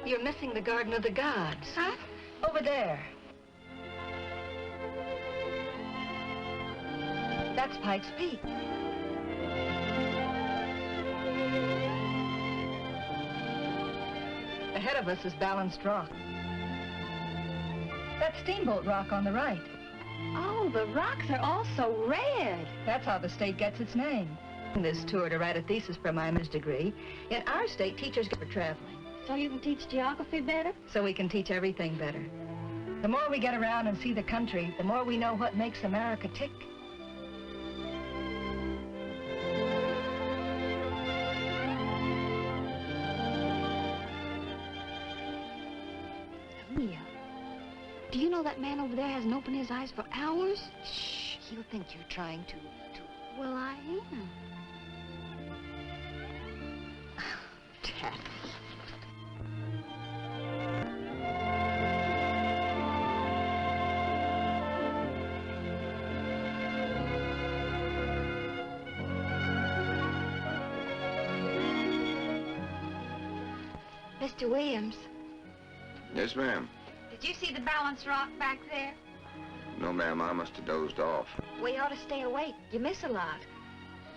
You're missing the Garden of the Gods. Huh? Over there. That's Pike's Peak. Ahead of us is Balanced Rock. That's Steamboat Rock on the right. Oh, the rocks are all so red. That's how the state gets its name. This tour to write a thesis for my master's degree. In our state, teachers get for traveling. So you can teach geography better? So we can teach everything better. The more we get around and see the country, the more we know what makes America tick. Leah, do you know that man over there hasn't opened his eyes for hours? Shh, he'll think you're trying to... Well, I am. Taffy. Mr. Williams, Yes, ma'am. did you see the Balanced Rock back there? No, ma'am, I must have dozed off. We ought to stay awake. You miss a lot.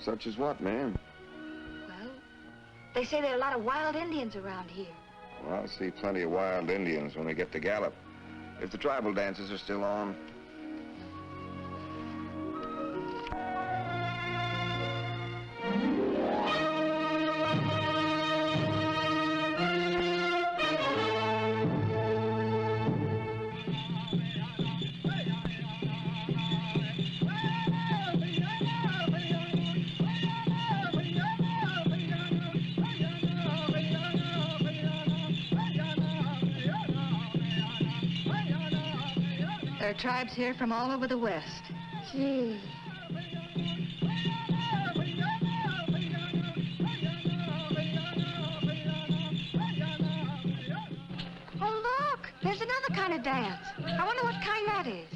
Such as what, ma'am? Well, they say there are a lot of wild Indians around here. Well, I'll see plenty of wild Indians when we get to Gallup. If the tribal dances are still on. There are tribes here from all over the West. Gee. Oh, look! There's another kind of dance. I wonder what kind that is.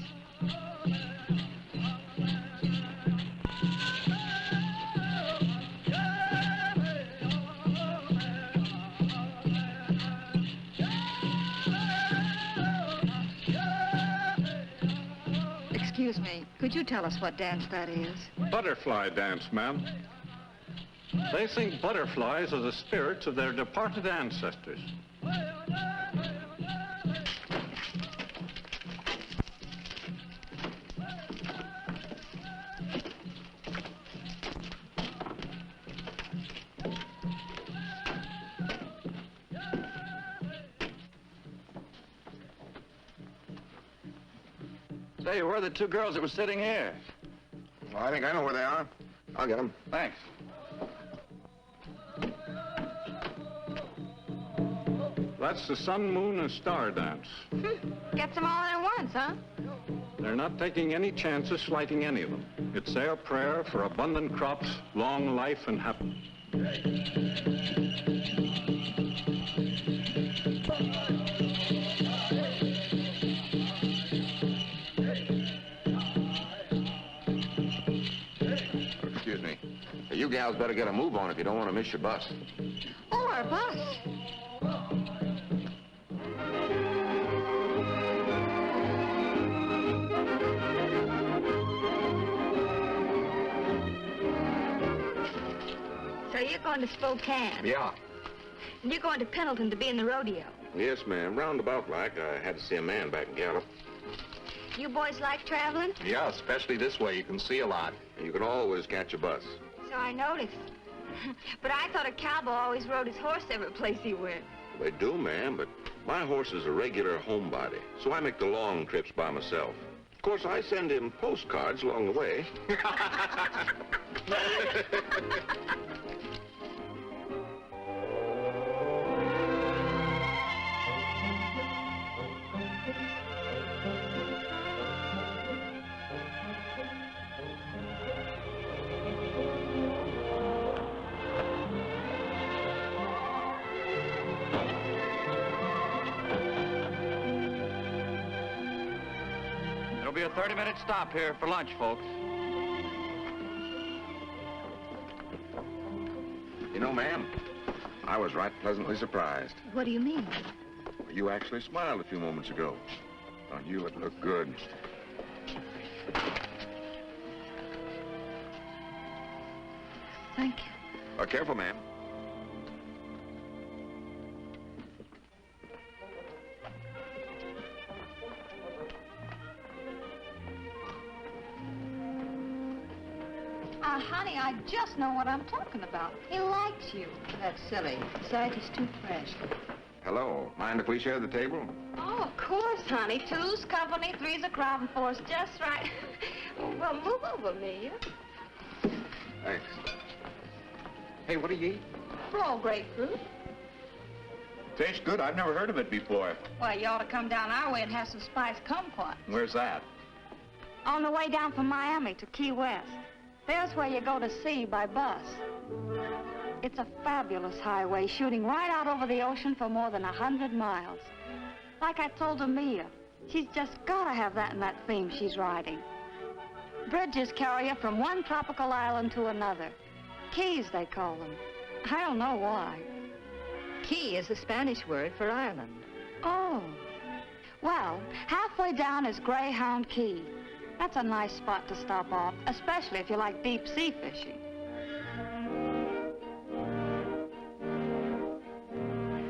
Excuse me, could you tell us what dance that is? Butterfly dance, ma'am. They think butterflies are the spirits of their departed ancestors. Say, where are the two girls that were sitting here? Well, I think I know where they are. I'll get them. Thanks. That's the sun, moon, and star dance. Gets them all in at once, huh? They're not taking any chances slighting any of them. It's their prayer for abundant crops, long life, and happiness. Excuse me. You gals better get a move on if you don't want to miss your bus. Oh, our bus. So you're going to Spokane? Yeah. And you're going to Pendleton to be in the rodeo? Yes, ma'am. Roundabout like. I had to see a man back in Gallup. You boys like traveling? Yeah, especially this way. You can see a lot. And you can always catch a bus. So I noticed. But I thought a cowboy always rode his horse every place he went. They do, ma'am, but my horse is a regular homebody, so I make the long trips by myself. Of course, I send him postcards along the way. There'll be a 30-minute stop here for lunch, folks. You know, ma'am, I was right pleasantly surprised. What do you mean? You actually smiled a few moments ago. On you, it looked good. Thank you. Careful, ma'am. Honey, I just know what I'm talking about. He likes you. That's silly. Besides, he's too fresh. Hello. Mind if we share the table? Oh, of course, honey. Two's company, three's a crowd, and four's just right. Well, move over, Amelia. Thanks. Hey, what do you eat? Raw grapefruit. Tastes good. I've never heard of it before. Well, you ought to come down our way and have some spiced kumquat. Where's that? On the way down from Miami to Key West. There's where you go to sea by bus. It's a fabulous highway shooting right out over the ocean for more than 100 miles. Like I told Amelia, she's just got to have that in that theme she's riding. Bridges carry you from one tropical island to another. Keys, they call them. I don't know why. Key is the Spanish word for island. Oh. Well, halfway down is Greyhound Key. That's a nice spot to stop off, especially if you like deep sea fishing.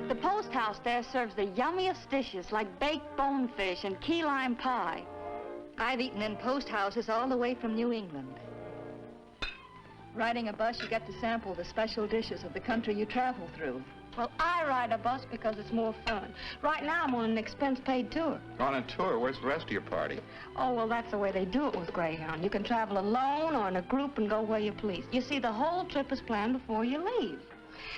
The post house there serves the yummiest dishes like baked bonefish and key lime pie. I've eaten in post houses all the way from New England. Riding a bus, you get to sample the special dishes of the country you travel through. Well, I ride a bus because it's more fun. Right now, I'm on an expense-paid tour. On a tour? Where's the rest of your party? Oh, well, that's the way they do it with Greyhound. You can travel alone or in a group and go where you please. You see, the whole trip is planned before you leave.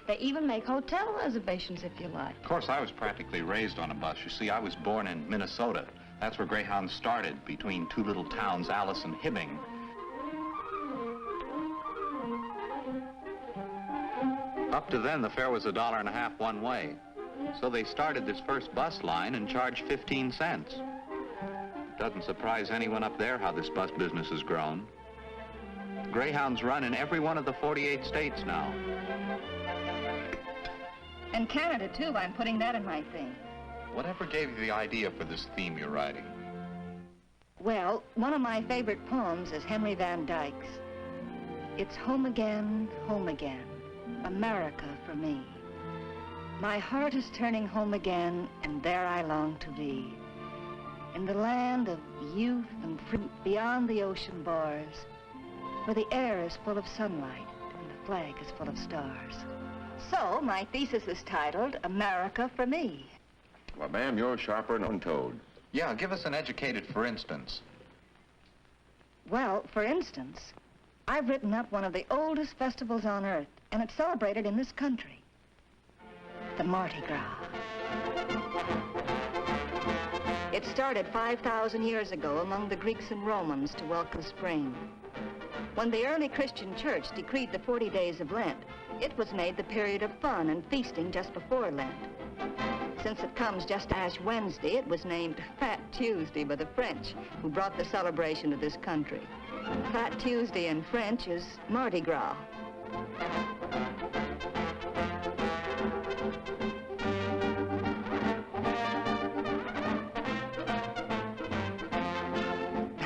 They even make hotel reservations if you like. Of course, I was practically raised on a bus. You see, I was born in Minnesota. That's where Greyhound started, between two little towns, Alice and Hibbing. Up to then, the fare was $1.50 one way. So they started this first bus line and charged 15 cents. Doesn't surprise anyone up there how this bus business has grown. Greyhounds run in every one of the 48 states now. And Canada, too. I'm putting that in my theme. Whatever gave you the idea for this theme you're writing? Well, one of my favorite poems is Henry Van Dyke's. It's home again, America for me. My heart is turning home again, and there I long to be. In the land of youth and fruit beyond the ocean bars, where the air is full of sunlight and the flag is full of stars. So, my thesis is titled, America for Me. Well, ma'am, you're sharper than toad. Yeah, give us an educated for instance. Well, for instance, I've written up one of the oldest festivals on earth, and it's celebrated in this country. The Mardi Gras. It started 5,000 years ago among the Greeks and Romans to welcome spring. When the early Christian church decreed the 40 days of Lent, it was made the period of fun and feasting just before Lent. Since it comes just Ash Wednesday, it was named Fat Tuesday by the French, who brought the celebration to this country. Fat Tuesday in French is Mardi Gras.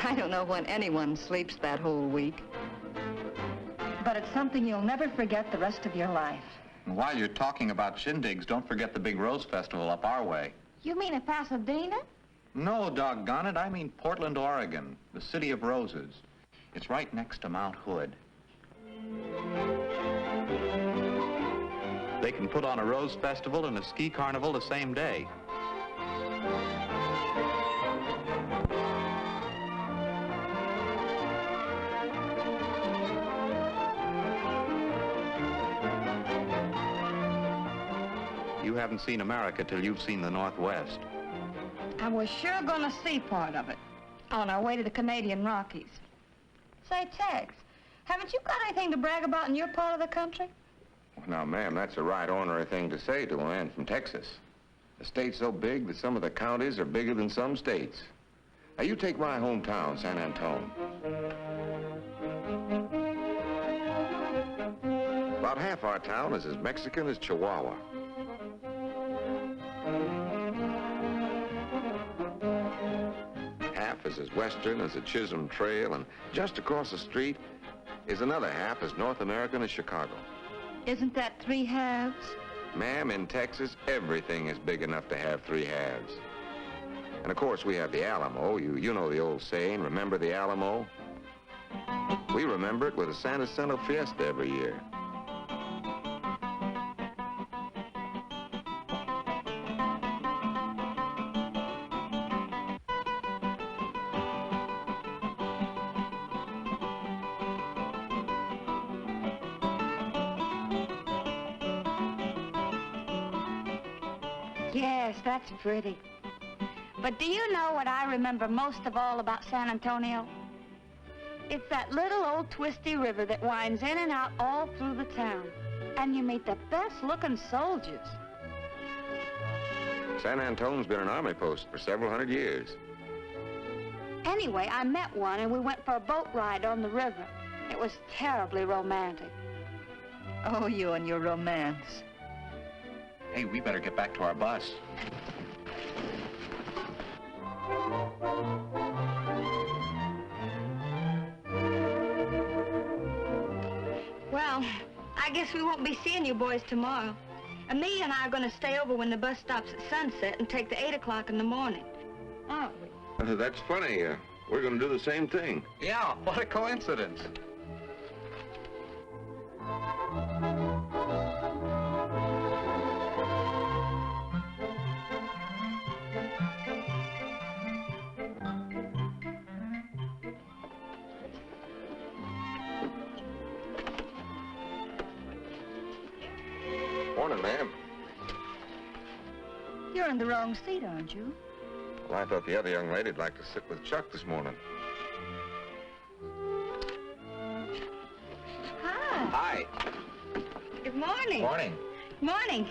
I don't know when anyone sleeps that whole week. But it's something you'll never forget the rest of your life. And while you're talking about shindigs, don't forget the big Rose Festival up our way. You mean in Pasadena? No, doggone it, I mean Portland, Oregon, the city of roses. It's right next to Mount Hood. They can put on a Rose Festival and a ski carnival the same day. You haven't seen America till you've seen the Northwest. And we're sure gonna see part of it on our way to the Canadian Rockies. Say, Tex, haven't you got anything to brag about in your part of the country? Well, now, ma'am, that's a right ornery thing to say to a man from Texas. A state so big that some of the counties are bigger than some states. Now, you take my hometown, San Antonio. About half our town is as Mexican as Chihuahua. half is as western as the Chisholm Trail, and just across the street is another half as North American as Chicago. Isn't that 3 halves? Ma'am, in Texas, everything is big enough to have 3 halves. And of course, we have the Alamo. You know the old saying, remember the Alamo? We remember it with a Santa Cena Fiesta every year. Yes, that's pretty. But do you know what I remember most of all about San Antonio? It's that little old twisty river that winds in and out all through the town. And you meet the best-looking soldiers. San Antonio's been an army post for several hundred years. Anyway, I met one, and we went for a boat ride on the river. It was terribly romantic. Oh, you and your romance. Hey, we better get back to our bus. Well, I guess we won't be seeing you boys tomorrow. Amelia and I are going to stay over when the bus stops at sunset and take the 8 o'clock in the morning. Aren't we? That's funny. We're going to do the same thing. Yeah, what a coincidence. Morning, ma'am. You're in the wrong seat, aren't you? Well, I thought the other young lady'd like to sit with Chuck this morning. Hi. Hi. Good morning. Morning. Morning.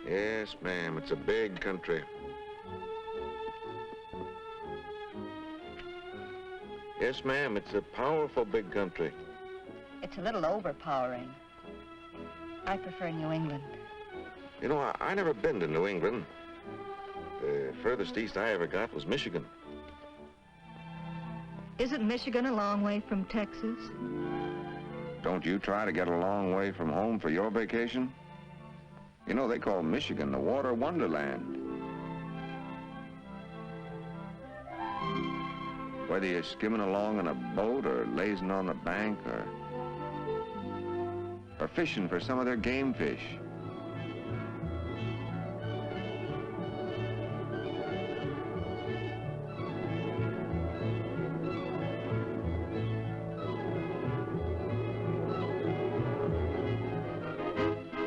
Yes, ma'am. It's a big country. Yes, ma'am. It's a powerful big country. It's a little overpowering. I prefer New England. You know, I never been to New England. The furthest east I ever got was Michigan. Isn't Michigan a long way from Texas? Don't you try to get a long way from home for your vacation? You know, they call Michigan the water wonderland. Whether you're skimming along in a boat or lazing on the bank or fishing for some of their game fish.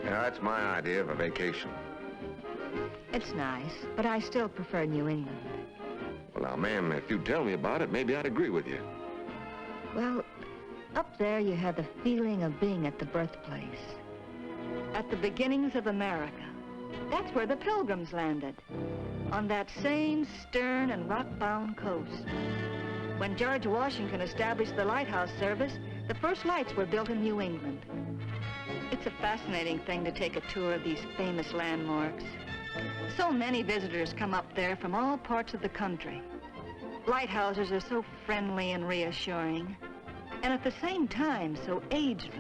Yeah, that's my idea of a vacation. It's nice, but I still prefer New England. Well, now, ma'am, if you tell me about it, maybe I'd agree with you. Well, up there you had the feeling of being at the birthplace. At the beginnings of America. That's where the Pilgrims landed. On that same stern and rock-bound coast. When George Washington established the lighthouse service, the first lights were built in New England. It's a fascinating thing to take a tour of these famous landmarks. So many visitors come up there from all parts of the country. Lighthouses are so friendly and reassuring, and at the same time so ageless.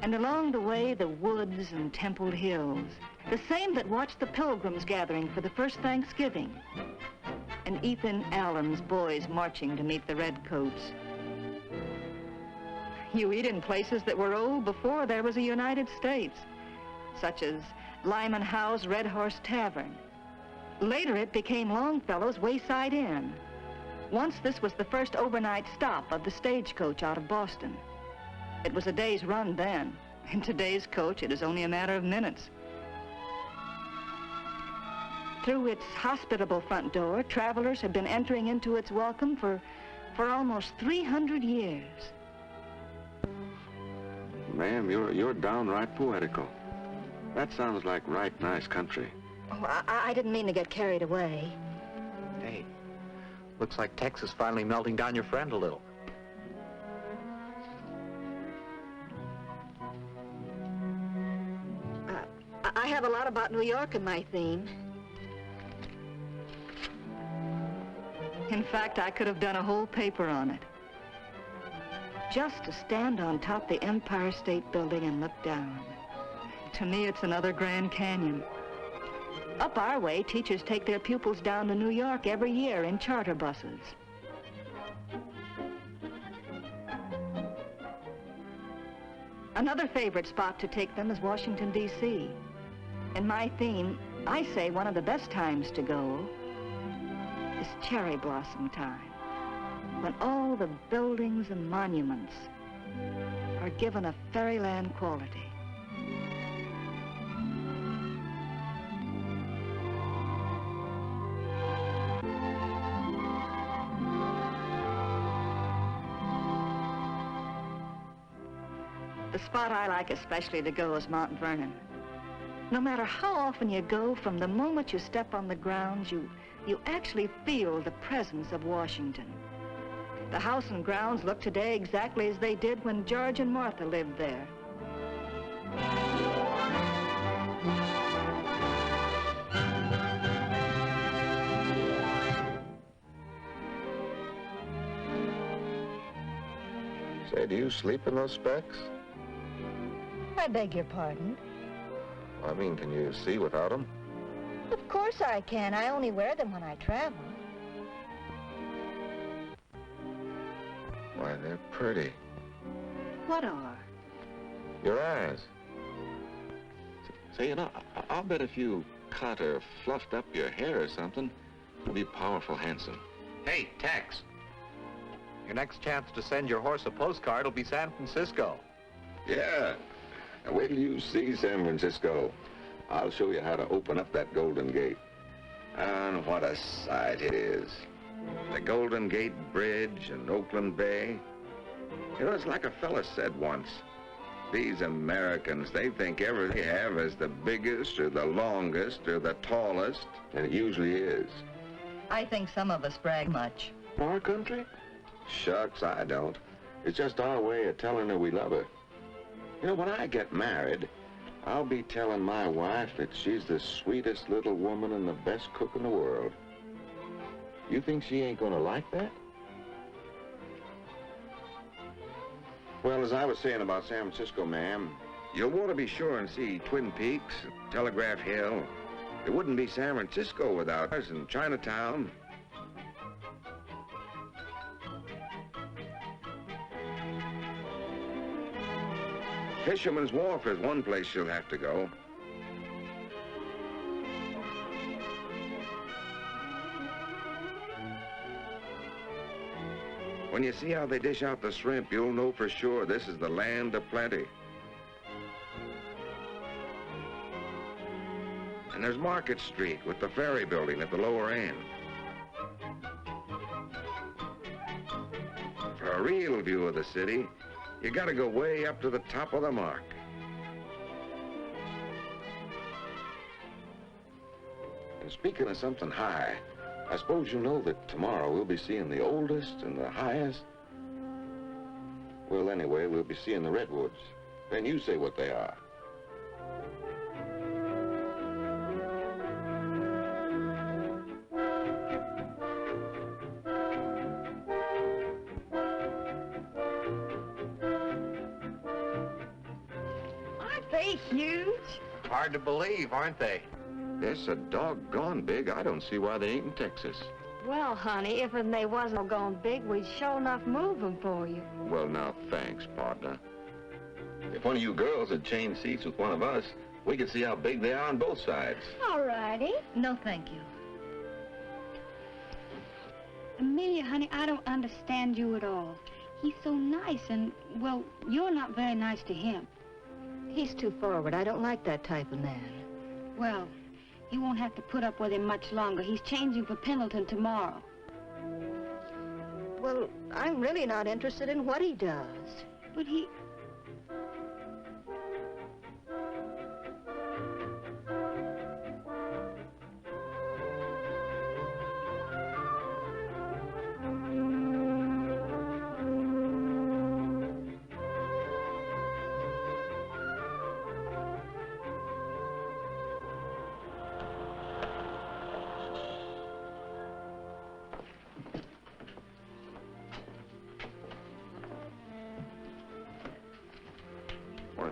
And along the way, the woods and templed hills, the same that watched the Pilgrims gathering for the first Thanksgiving, and Ethan Allen's boys marching to meet the Redcoats. You eat in places that were old before there was a United States, such as Lyman Howe's Red Horse Tavern. Later, it became Longfellow's Wayside Inn. Once, this was the first overnight stop of the stagecoach out of Boston. It was a day's run then. In today's coach, it is only a matter of minutes. Through its hospitable front door, travelers have been entering into its welcome for almost 300 years. Ma'am, you're downright poetical. That sounds like right nice country. Oh, I didn't mean to get carried away. Hey, looks like Texas finally melting down your friend a little. about New York in my theme. In fact, I could have done a whole paper on it. Just to stand on top the Empire State Building and look down. To me, it's another Grand Canyon. Up our way, teachers take their pupils down to New York every year in charter buses. Another favorite spot to take them is Washington, D.C. In my theme, I say one of the best times to go is cherry blossom time, when all the buildings and monuments are given a fairyland quality. The spot I like especially to go is Mount Vernon. No matter how often you go, from the moment you step on the grounds, you actually feel the presence of Washington. The house and grounds look today exactly as they did when George and Martha lived there. Say, do you sleep in those specs? I beg your pardon? I mean, can you see without them? Of course I can. I only wear them when I travel. Why, they're pretty. What are? Your eyes. Say, you know, I'll bet if you cut or fluffed up your hair or something, you'll be powerful handsome. Hey, Tex. Your next chance to send your horse a postcard will be San Francisco. Yeah. Now, wait till you see San Francisco. I'll show you how to open up that Golden Gate. And what a sight it is. The Golden Gate Bridge and Oakland Bay. You know, it's like a fella said once. These Americans, they think everything they have is the biggest or the longest or the tallest, and it usually is. I think some of us brag much. Our country? Shucks, I don't. It's just our way of telling her we love her. You know, when I get married, I'll be telling my wife that she's the sweetest little woman and the best cook in the world. You think she ain't gonna like that? Well, as I was saying about San Francisco, ma'am, you'll want to be sure and see Twin Peaks, Telegraph Hill. It wouldn't be San Francisco without us, and Chinatown. Fisherman's Wharf is one place you'll have to go. When you see how they dish out the shrimp, you'll know for sure this is the land of plenty. And there's Market Street with the ferry building at the lower end. For a real view of the city, you gotta go way up to the top of the mark. And speaking of something high, I suppose you know that tomorrow we'll be seeing the oldest and the highest. Well, anyway, we'll be seeing the redwoods. Then you say what they are. Aren't they huge? Hard to believe, aren't they? They're so doggone big, I don't see why they ain't in Texas. Well, honey, if they wasn't gone big, we'd sure enough move them for you. Well, now, thanks, partner. If one of you girls had changed seats with one of us, we could see how big they are on both sides. All righty. No, thank you. Amelia, honey, I don't understand you at all. He's so nice and, well, you're not very nice to him. He's too forward. I don't like that type of man. Well, you won't have to put up with him much longer. He's changing for Pendleton tomorrow. Well, I'm really not interested in what he does. But he...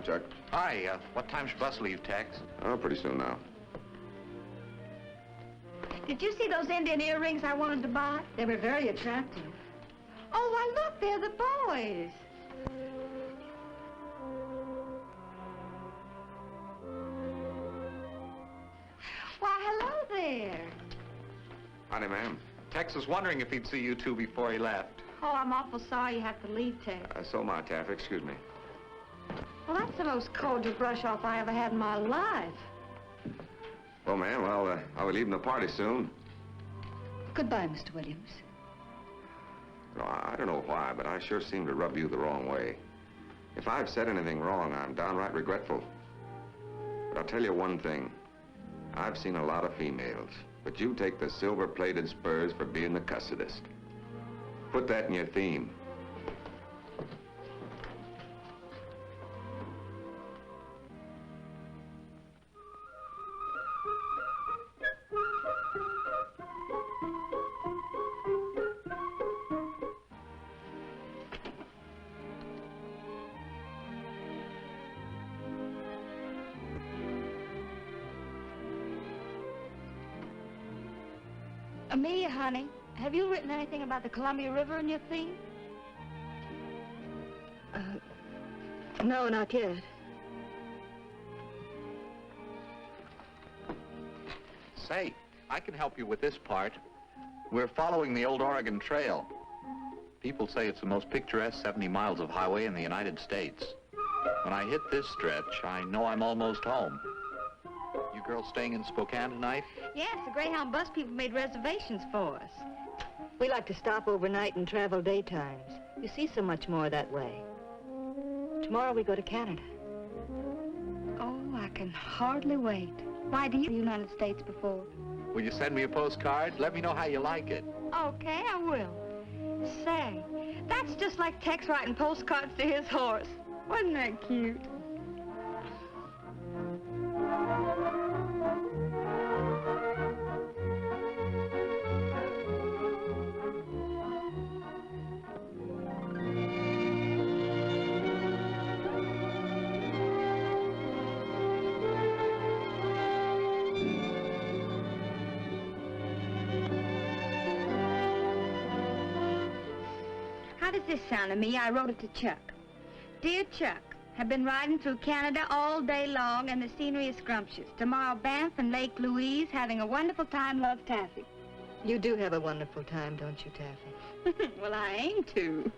Chuck. Hi, what time's your bus leave, Tex? Oh, pretty soon now. Did you see those Indian earrings I wanted to buy? They were very attractive. Oh, why, look, they're the boys. Why, hello there. Howdy, ma'am. Tex was wondering if he'd see you two before he left. Oh, I'm awful sorry you have to leave, Ted. So am I, Taffy. Excuse me. Well, that's the most cordial brush-off I ever had in my life. Well, ma'am, well, I'll be leaving the party soon. Goodbye, Mr. Williams. No, I don't know why, but I sure seem to rub you the wrong way. If I've said anything wrong, I'm downright regretful. But I'll tell you one thing. I've seen a lot of females, but you take the silver-plated spurs for being the cussedest. Put that in your theme. Amelia, honey, have you written anything about the Columbia River in your theme? No, not yet. Say, I can help you with this part. We're following the old Oregon Trail. People say it's the most picturesque 70 miles of highway in the United States. When I hit this stretch, I know I'm almost home. You girls staying in Spokane tonight? Yes, the Greyhound bus people made reservations for us. We like to stop overnight and travel daytimes. You see so much more that way. Tomorrow we go to Canada. Oh, I can hardly wait. Why, do you the United States before? Will you send me a postcard? Let me know how you like it. Okay, I will. Say, that's just like Tex writing postcards to his horse. Wasn't that cute? How does this sound to me? I wrote it to Chuck. Dear Chuck, have been riding through Canada all day long and the scenery is scrumptious. Tomorrow, Banff and Lake Louise, having a wonderful time, love, Taffy. You do have a wonderful time, don't you, Taffy? Well, I aim to.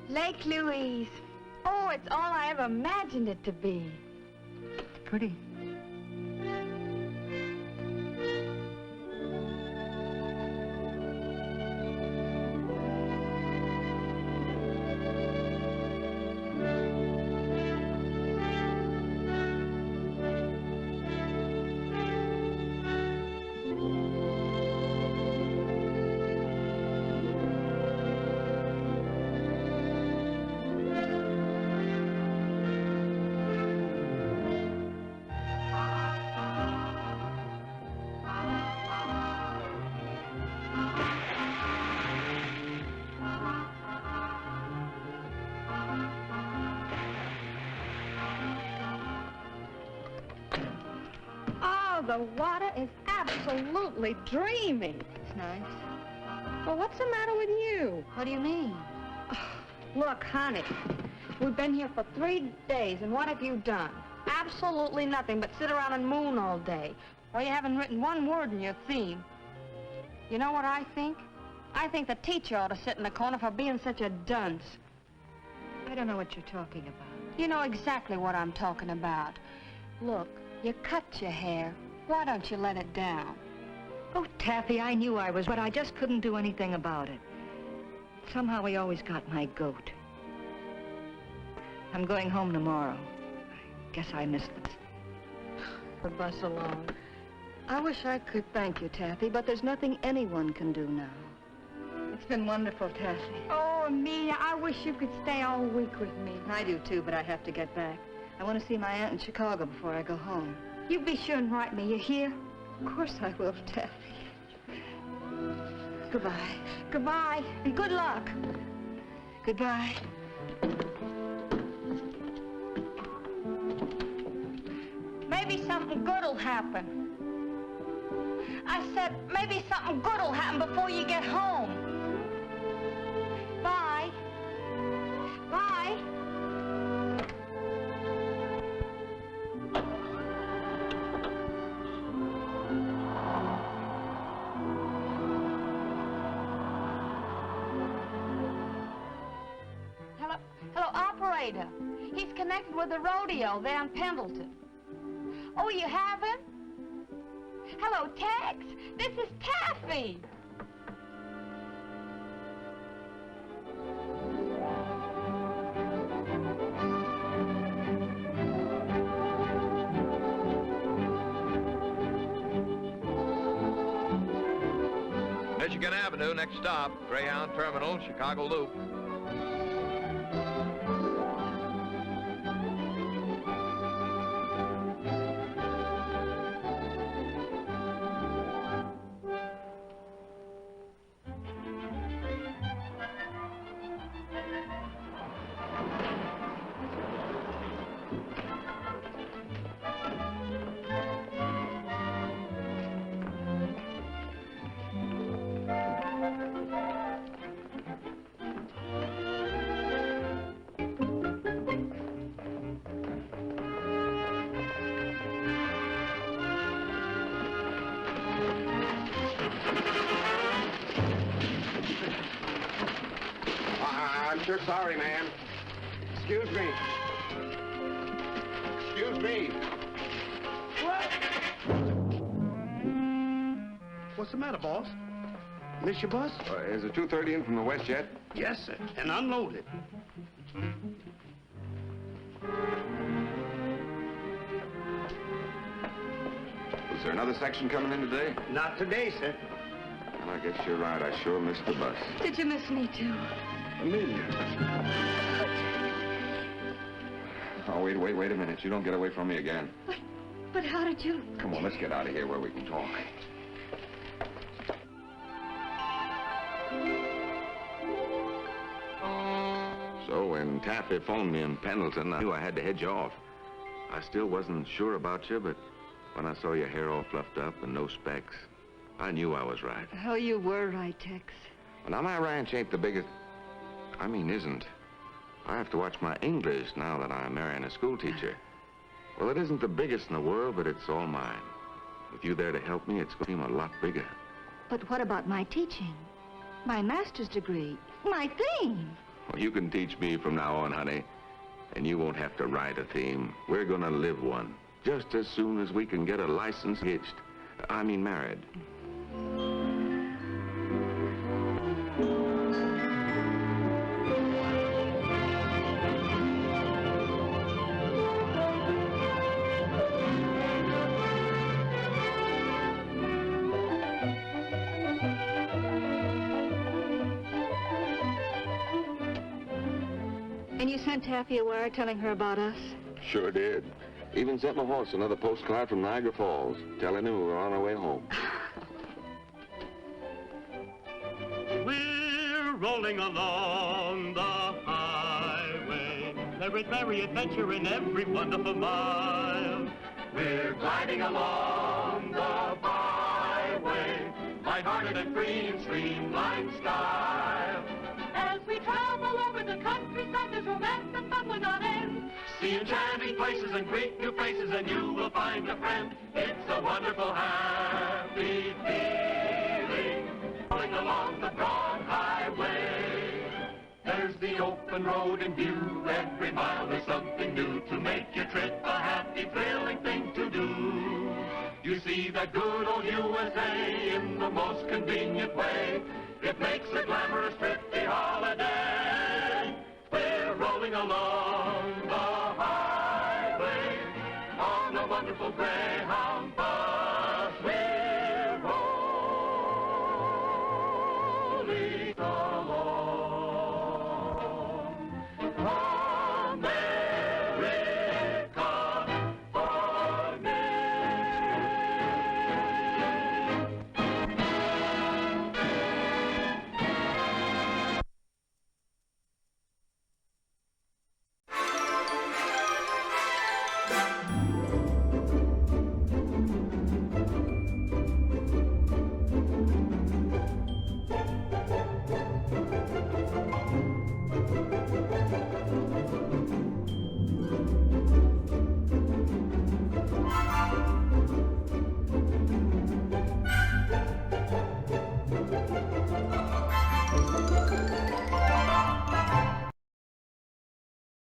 Lake Louise. Oh, it's all I ever imagined it to be. Pretty. The water is absolutely dreamy. It's nice. Well, what's the matter with you? What do you mean? Look, honey, we've been here for 3 days, and what have you done? Absolutely nothing but sit around and moon all day. Well, you haven't written one word in your theme. You know what I think? I think the teacher ought to sit in the corner for being such a dunce. I don't know what you're talking about. You know exactly what I'm talking about. Look, you cut your hair. Why don't you let it down? Oh, Taffy, I knew I was, but I just couldn't do anything about it. Somehow he always got my goat. I'm going home tomorrow. Guess I missed it. The bus alone. I wish I could thank you, Taffy, but there's nothing anyone can do now. It's been wonderful, Taffy. Oh, Amelia, I wish you could stay all week with me. I do, too, but I have to get back. I want to see my aunt in Chicago before I go home. You be sure and write me. You hear? Of course I will, Taffy. Goodbye. Goodbye, and good luck. Goodbye. Maybe something good'll happen. I said, maybe something good'll happen before you get home. Bye. Bye. Hello, operator. He's connected with the rodeo there in Pendleton. Oh, you have him? Hello, Tex. This is Taffy. Michigan Avenue, next stop, Greyhound Terminal, Chicago Loop. I'm sure sorry, ma'am. Excuse me. Excuse me. What's the matter, boss? Miss your bus? Is the 2:30 in from the west yet? Yes, sir. And unloaded. Was there another section coming in today? Not today, sir. Well, I guess you're right. I sure missed the bus. Did you miss me, too? Amelia. Oh, wait a minute. You don't get away from me again. But how did you... Come on, let's get out of here where we can talk. So when Taffy phoned me in Pendleton, I knew I had to head you off. I still wasn't sure about you, but when I saw your hair all fluffed up and no specs, I knew I was right. Oh, you were right, Tex. Well, now, my ranch ain't the biggest... I mean, isn't. I have to watch my English now that I'm marrying a school teacher. Well, it isn't the biggest in the world, but it's all mine. With you there to help me, it's going to seem a lot bigger. But what about my teaching? My master's degree? My theme? Well, you can teach me from now on, honey. And you won't have to write a theme. We're going to live one. Just as soon as we can get a license hitched. I mean, married. And you sent Taffy a wire telling her about us? Sure did. Even sent my horse another postcard from Niagara Falls, telling him we were on our way home. We're rolling along the highway. There is merry adventure in every wonderful mile. We're gliding along the byway, light-hearted and free in streamlined style. As we travel over the countryside, there's romance and fun without end. See enchanting places and greet new faces, and you will find a friend. It's a wonderful, happy feeling, rolling along the broad highway. There's the open road in view. Every mile there's something new to make your trip a happy, thrilling thing to do. You see that good old USA in the most convenient way. It makes a glamorous, thrifty holiday. We're rolling along the highway. Greyhound.